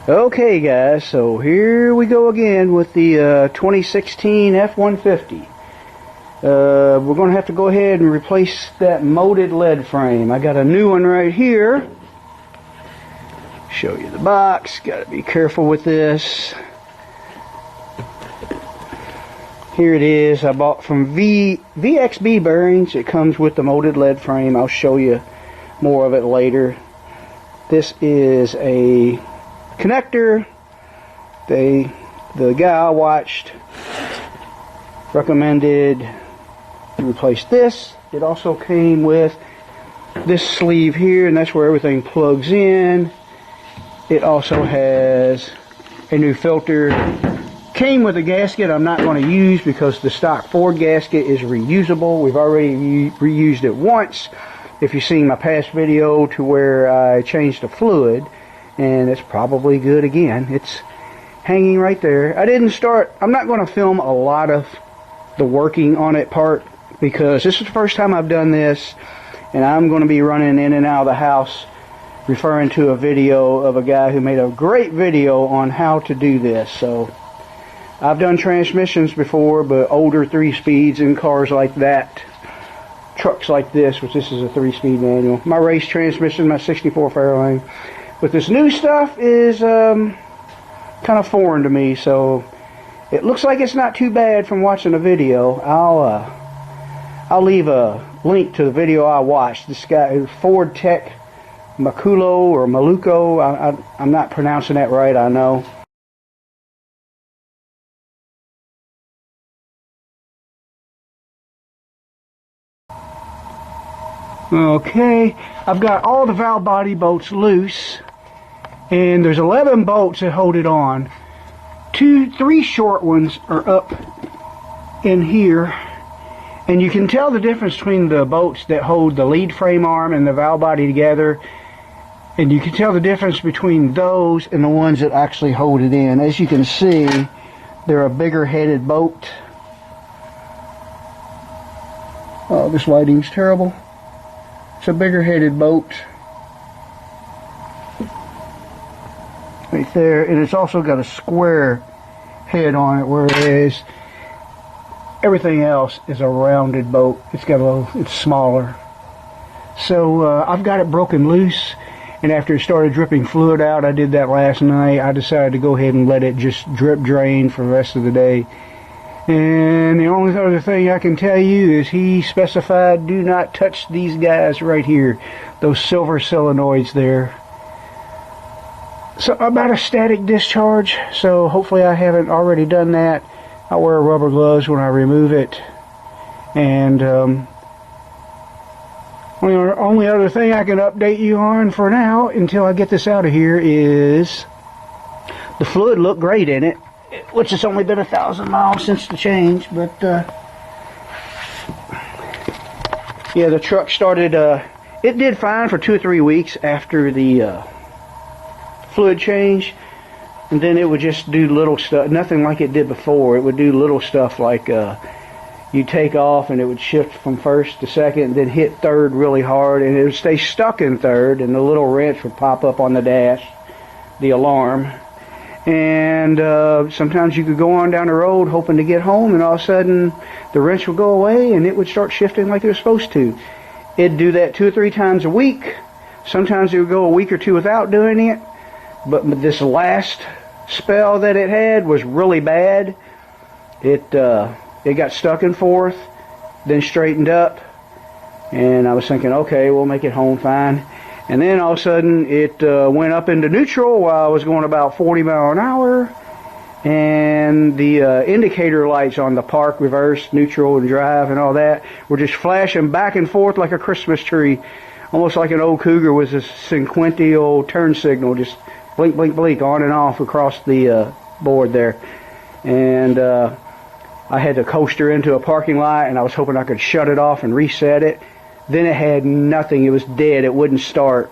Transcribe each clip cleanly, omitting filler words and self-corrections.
Okay guys, so here we go again with the 2016 F-150. We're going to have to go ahead and replace that molded lead frame. I got a new one right here. Show you the box. Got to be careful with this. Here it is. I bought from VXB Bearings. It comes with the molded lead frame. I'll show you more of it later. This is a connector. The guy I watched recommended to replace this. It also came with this sleeve here, and that's where everything plugs in. It also has a new filter. Came with a gasket I'm not going to use because the stock Ford gasket is reusable. We've already reused it once. If you've seen my past video to where I changed the fluid, and it's probably good again. It's hanging right there. I'm not going to film a lot of the working on it part because this is the first time I've done this, and I'm going to be running in and out of the house referring to a video of a guy who made a great video on how to do this. So I've done transmissions before, but older 3-speeds in cars like that, trucks like this, which this is a 3-speed manual. My race transmission, my 64 Fairlane. But this new stuff is kind of foreign to me, so it looks like it's not too bad from watching the video. I'll leave a link to the video I watched. This guy, Ford Tech Maculo or Maluco. I'm not pronouncing that right, I know. Okay, I've got all the valve body bolts loose, and there's 11 bolts that hold it on. 3 short ones are up in here, and you can tell the difference between the bolts that hold the lead frame arm and the valve body together, and you can tell the difference between those and the ones that actually hold it in. As you can see, they're a bigger headed bolt. Oh, this lighting's terrible. It's a bigger headed bolt right there, and it's also got a square head on it, whereas everything else is a rounded bolt. It's smaller. So I've got it broken loose, and after it started dripping fluid out, I did that last night. I decided to go ahead and let it just drip drain for the rest of the day. And the only other thing I can tell you is he specified do not touch these guys right here, those silver solenoids there. So about a static discharge, so hopefully I haven't already done that. I'll wear rubber gloves when I remove it. And only other thing I can update you on for now until I get this out of here is the fluid looked great in it, which has only been 1,000 miles since the change, but yeah, the truck started, it did fine for 2 or 3 weeks after the fluid change, and then it would just do little stuff, nothing like it did before. It would do little stuff like you take off and it would shift from first to second and then hit third really hard, and it would stay stuck in third, and the little wrench would pop up on the dash, the alarm. And sometimes you could go on down the road hoping to get home, and all of a sudden the wrench would go away and it would start shifting like it was supposed to. It'd do that 2 or 3 times a week. Sometimes it would go a week or 2 without doing it, but this last spell that it had was really bad. It got stuck in fourth, then straightened up, and I was thinking, okay, we'll make it home fine. And then all of a sudden it went up into neutral while I was going about 40 miles an hour, and the indicator lights on the park, reverse, neutral, and drive and all that were just flashing back and forth like a Christmas tree, almost like an old Cougar with a sequential turn signal, just blink, blink, blink, on and off across the board there. And I had to coaster into a parking lot, and I was hoping I could shut it off and reset it. Then it had nothing. It was dead. It wouldn't start.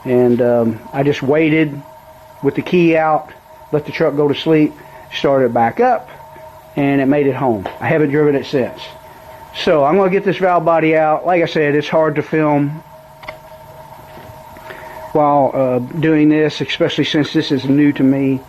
And I just waited with the key out, let the truck go to sleep, started back up, and it made it home. I haven't driven it since. So I'm going to get this valve body out. Like I said, it's hard to film while doing this, especially since this is new to me.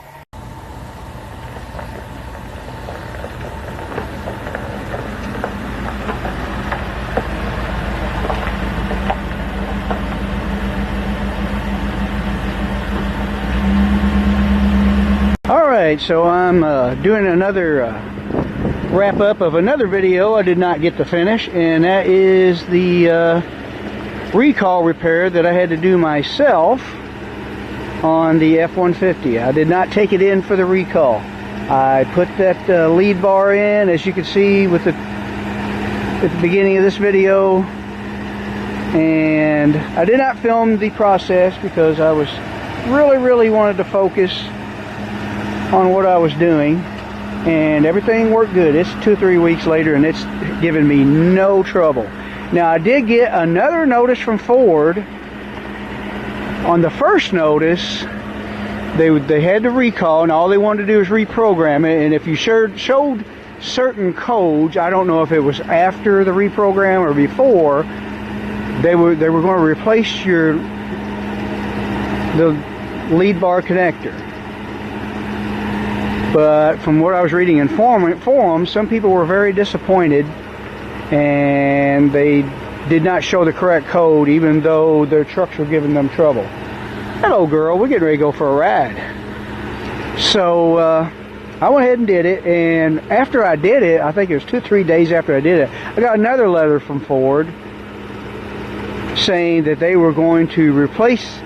Alright, so I'm doing another wrap up of another video I did not get to finish, and that is the recall repair that I had to do myself on the F-150. I did not take it in for the recall. I put that lead bar in, as you can see with at the beginning of this video, and I did not film the process because I was really wanted to focus on what I was doing, and everything worked good. It's 2 or 3 weeks later and it's given me no trouble. Now, I did get another notice from Ford. On the first notice, they had to recall, and all they wanted to do was reprogram it, and if you showed certain codes, I don't know if it was after the reprogram or before, they were going to replace the lead bar connector. But from what I was reading in forums, some people were very disappointed, and they did not show the correct code, even though their trucks were giving them trouble. Hello, girl. We're getting ready to go for a ride. So I went ahead and did it, and after I did it, I think it was 2 or 3 days after I did it, I got another letter from Ford saying that they were going to replace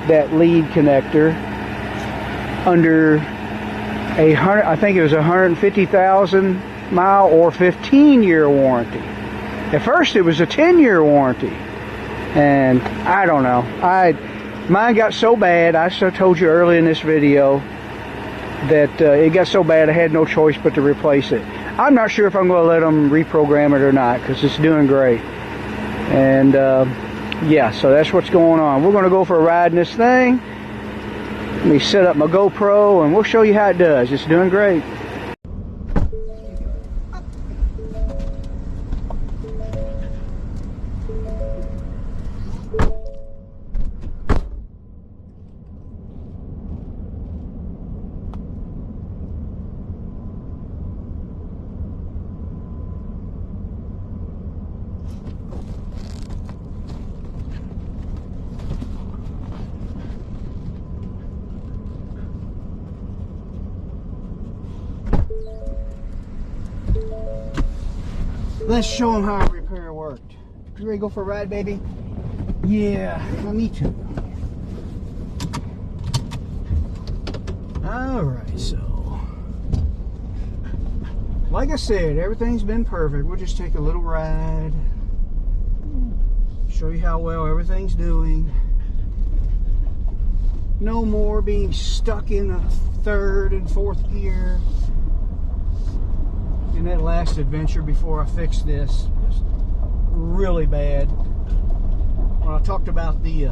that lead connector under I think it was 150,000 mile or 15-year warranty. At first it was a 10-year warranty, and I don't know. Mine got so bad. I told you earlier in this video that it got so bad I had no choice but to replace it. I'm not sure if I'm going to let them reprogram it or not, because it's doing great. And yeah, so that's what's going on. We're going to go for a ride in this thing. Let me set up my GoPro and we'll show you how it does. It's doing great. Let's show them how a repair worked. You ready to go for a ride, baby? Yeah, well, me too. Alright, so like I said, everything's been perfect. We'll just take a little ride, show you how well everything's doing. No more being stuck in the 3rd and 4th gear. And that last adventure before I fixed this was really bad. When I talked about the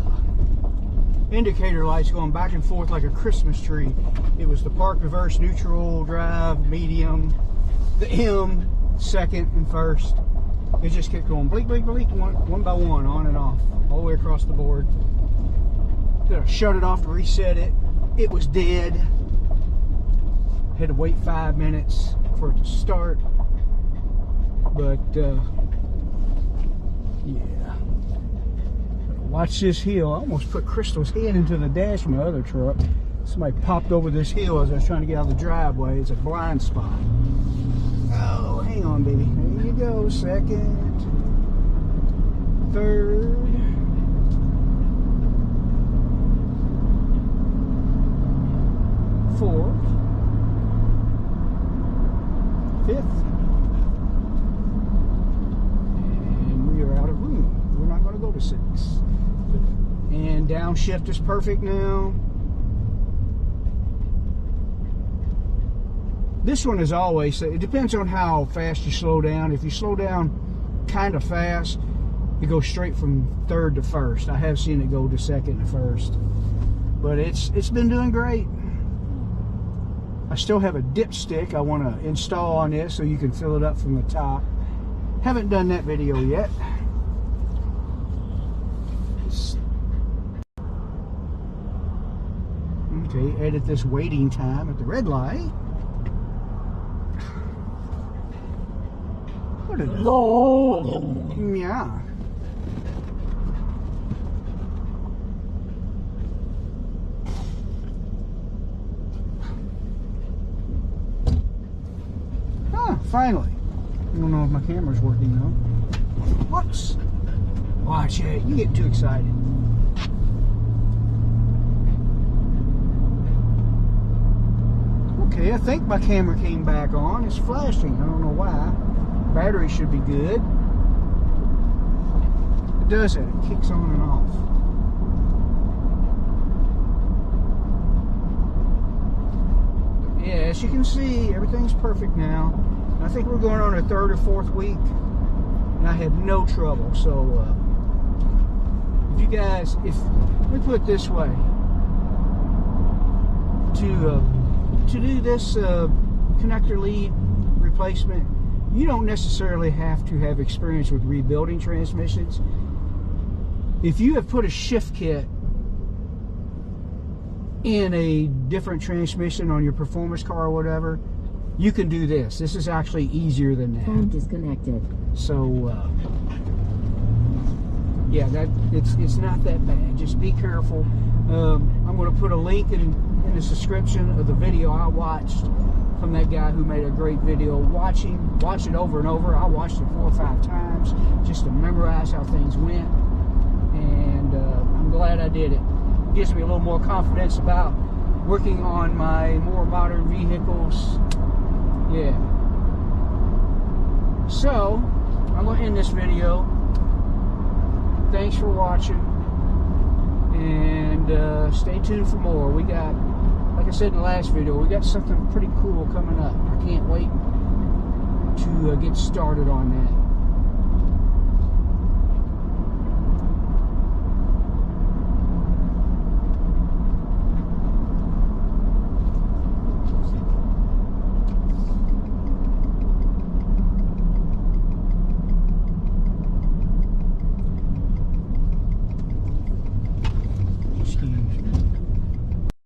indicator lights going back and forth like a Christmas tree, it was the park, reverse, neutral, drive, medium, the M, second and first. It just kept going blink, blink, blink, one by one, on and off, all the way across the board. Then I shut it off to reset it. It was dead. Had to wait 5 minutes for it to start, but yeah. Watch this hill. I almost put Crystal's head into the dash of my other truck. Somebody popped over this hill as I was trying to get out of the driveway. It's a blind spot. Oh, hang on, baby. There you go. 2nd, 3rd, 4th, 5th, and we are out of room. We're not going to go to 6. And downshift is perfect now. This one is always, it depends on how fast you slow down. If you slow down kind of fast, it goes straight from 3rd to 1st. I have seen it go to 2nd to 1st, but it's been doing great. I still have a dipstick I want to install on this so you can fill it up from the top. Haven't done that video yet. edit this waiting time at the red light. What is it? Yeah. Finally. I don't know if my camera's working though. Whoops. Watch it. You get too excited. Okay, I think my camera came back on. It's flashing. I don't know why. Battery should be good. It does it. It kicks on and off. Yeah, as you can see, everything's perfect now. I think we're going on our 3rd or 4th week, and I had no trouble. So, if you guys, let me put it this way, to do this connector lead replacement, you don't necessarily have to have experience with rebuilding transmissions. If you have put a shift kit in a different transmission on your performance car or whatever, you can do this. This is actually easier than that. Phone disconnected. So, yeah, it's not that bad. Just be careful. I'm going to put a link in the description of the video I watched from that guy who made a great video. Watch it over and over. I watched it 4 or 5 times just to memorize how things went, and I'm glad I did it. It gives me a little more confidence about working on my more modern vehicles. Yeah. So, I'm going to end this video. Thanks for watching. And stay tuned for more. We got, like I said in the last video, we got something pretty cool coming up. I can't wait to get started on that.